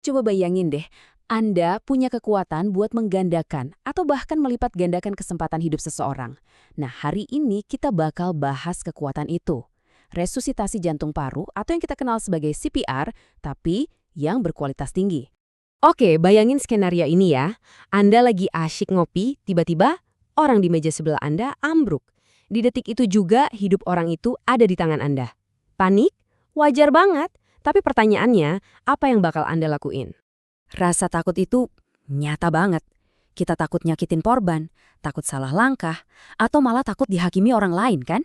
Coba bayangin deh, Anda punya kekuatan buat menggandakan atau bahkan melipat gandakan kesempatan hidup seseorang. Nah, hari ini kita bakal bahas kekuatan itu. Resusitasi jantung paru atau yang kita kenal sebagai CPR, tapi yang berkualitas tinggi. Oke, bayangin skenario ini ya. Anda lagi asyik ngopi, tiba-tiba orang di meja sebelah Anda ambruk. Di detik itu juga hidup orang itu ada di tangan Anda. Panik? Wajar banget. Tapi pertanyaannya, apa yang bakal Anda lakuin? Rasa takut itu nyata banget. Kita takut nyakitin korban, takut salah langkah, atau malah takut dihakimi orang lain kan?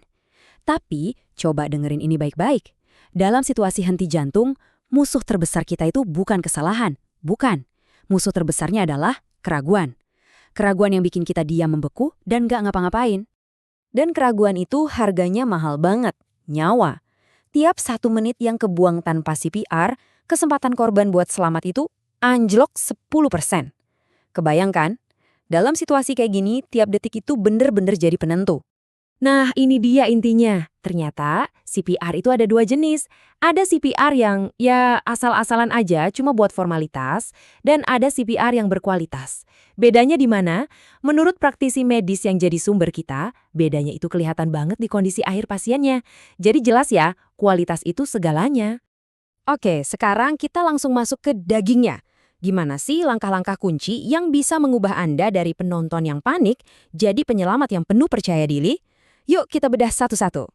Tapi, coba dengerin ini baik-baik. Dalam situasi henti jantung, musuh terbesar kita itu bukan kesalahan. Bukan. Musuh terbesarnya adalah keraguan. Keraguan yang bikin kita diam membeku dan gak ngapa-ngapain. Dan keraguan itu harganya mahal banget. Nyawa. Tiap 1 menit yang kebuang tanpa CPR, kesempatan korban buat selamat itu anjlok 10%. Kebayangkan? Dalam situasi kayak gini, tiap detik itu bener-bener jadi penentu. Nah, ini dia intinya. Ternyata CPR itu ada dua jenis. Ada CPR yang ya asal-asalan aja, cuma buat formalitas, dan ada CPR yang berkualitas. Bedanya di mana? Menurut praktisi medis yang jadi sumber kita, bedanya itu kelihatan banget di kondisi akhir pasiennya. Jadi jelas ya, kualitas itu segalanya. Oke, sekarang kita langsung masuk ke dagingnya. Gimana sih langkah-langkah kunci yang bisa mengubah Anda dari penonton yang panik jadi penyelamat yang penuh percaya diri? Yuk kita bedah satu-satu.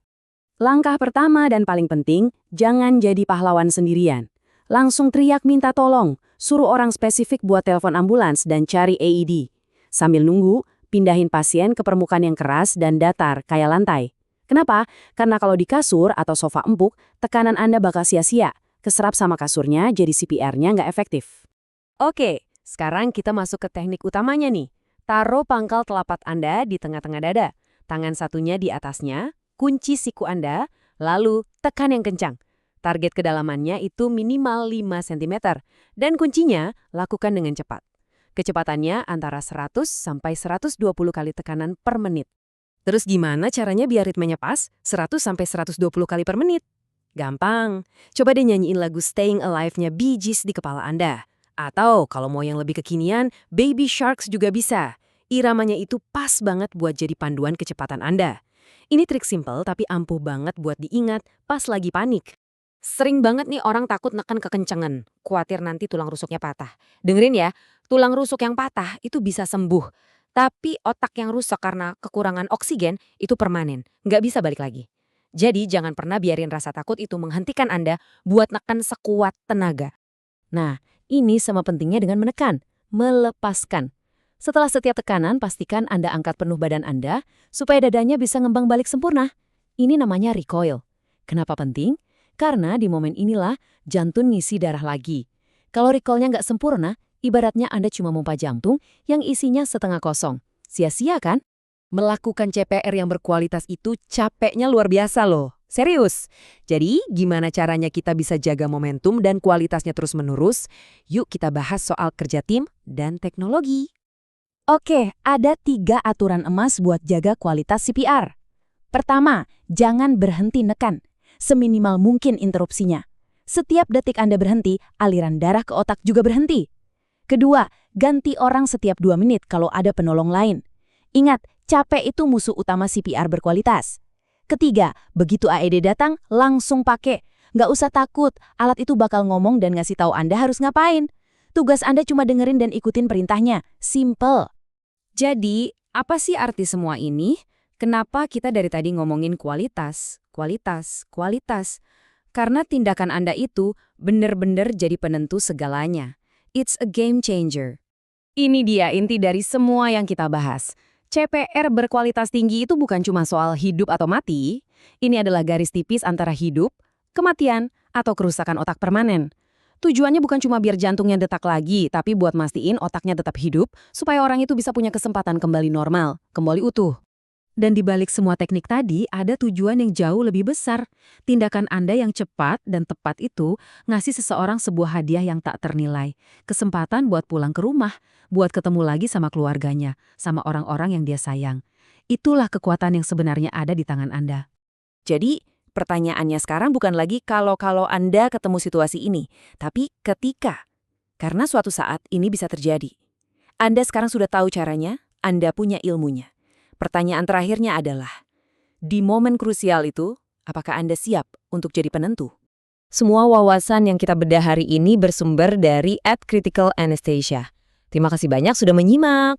Langkah pertama dan paling penting, jangan jadi pahlawan sendirian. Langsung teriak minta tolong, suruh orang spesifik buat telepon ambulans dan cari AED. Sambil nunggu, pindahin pasien ke permukaan yang keras dan datar kayak lantai. Kenapa? Karena kalau di kasur atau sofa empuk, tekanan Anda bakal sia-sia. Keserap sama kasurnya, jadi CPR-nya nggak efektif. Oke, sekarang kita masuk ke teknik utamanya nih. Taruh pangkal telapak Anda di tengah-tengah dada. Tangan satunya di atasnya, kunci siku Anda, lalu tekan yang kencang. Target kedalamannya itu minimal 5 cm. Dan kuncinya lakukan dengan cepat. Kecepatannya antara 100 sampai 120 kali tekanan per menit. Terus gimana caranya biar ritmenya pas? 100 sampai 120 kali per menit? Gampang. Coba deh nyanyiin lagu Staying Alive-nya Bee Gees di kepala Anda. Atau kalau mau yang lebih kekinian, Baby Sharks juga bisa. Iramanya itu pas banget buat jadi panduan kecepatan Anda. Ini trik simple tapi ampuh banget buat diingat pas lagi panik. Sering banget nih orang takut neken kekencengan, khawatir nanti tulang rusuknya patah. Dengerin ya, tulang rusuk yang patah itu bisa sembuh. Tapi otak yang rusak karena kekurangan oksigen itu permanen, nggak bisa balik lagi. Jadi jangan pernah biarin rasa takut itu menghentikan Anda buat neken sekuat tenaga. Nah, ini sama pentingnya dengan menekan, melepaskan. Setelah setiap tekanan, pastikan Anda angkat penuh badan Anda supaya dadanya bisa ngembang balik sempurna. Ini namanya recoil. Kenapa penting? Karena di momen inilah jantung ngisi darah lagi. Kalau recoilnya nggak sempurna, ibaratnya Anda cuma pompa jantung yang isinya setengah kosong. Sia-sia kan? Melakukan CPR yang berkualitas itu capeknya luar biasa loh. Serius. Jadi, gimana caranya kita bisa jaga momentum dan kualitasnya terus-menerus? Yuk kita bahas soal kerja tim dan teknologi. Oke, ada 3 aturan emas buat jaga kualitas CPR. Pertama, jangan berhenti nekan. Seminimal mungkin interupsinya. Setiap detik Anda berhenti, aliran darah ke otak juga berhenti. Kedua, ganti orang setiap 2 menit kalau ada penolong lain. Ingat, capek itu musuh utama CPR berkualitas. Ketiga, begitu AED datang, langsung pakai. Nggak usah takut, alat itu bakal ngomong dan ngasih tahu Anda harus ngapain. Tugas Anda cuma dengerin dan ikutin perintahnya. Simple. Jadi, apa sih arti semua ini? Kenapa kita dari tadi ngomongin kualitas, kualitas, kualitas? Karena tindakan Anda itu benar-benar jadi penentu segalanya. It's a game changer. Ini dia inti dari semua yang kita bahas. CPR berkualitas tinggi itu bukan cuma soal hidup atau mati. Ini adalah garis tipis antara hidup, kematian, atau kerusakan otak permanen. Tujuannya bukan cuma biar jantungnya detak lagi, tapi buat mastiin otaknya tetap hidup, supaya orang itu bisa punya kesempatan kembali normal, kembali utuh. Dan di balik semua teknik tadi, ada tujuan yang jauh lebih besar. Tindakan Anda yang cepat dan tepat itu ngasih seseorang sebuah hadiah yang tak ternilai. Kesempatan buat pulang ke rumah, buat ketemu lagi sama keluarganya, sama orang-orang yang dia sayang. Itulah kekuatan yang sebenarnya ada di tangan Anda. Jadi, pertanyaannya sekarang bukan lagi kalau Anda ketemu situasi ini, tapi ketika. Karena suatu saat ini bisa terjadi. Anda sekarang sudah tahu caranya, Anda punya ilmunya. Pertanyaan terakhirnya adalah, di momen krusial itu, apakah Anda siap untuk jadi penentu? Semua wawasan yang kita bedah hari ini bersumber dari @criticalanesthesia. Terima kasih banyak sudah menyimak.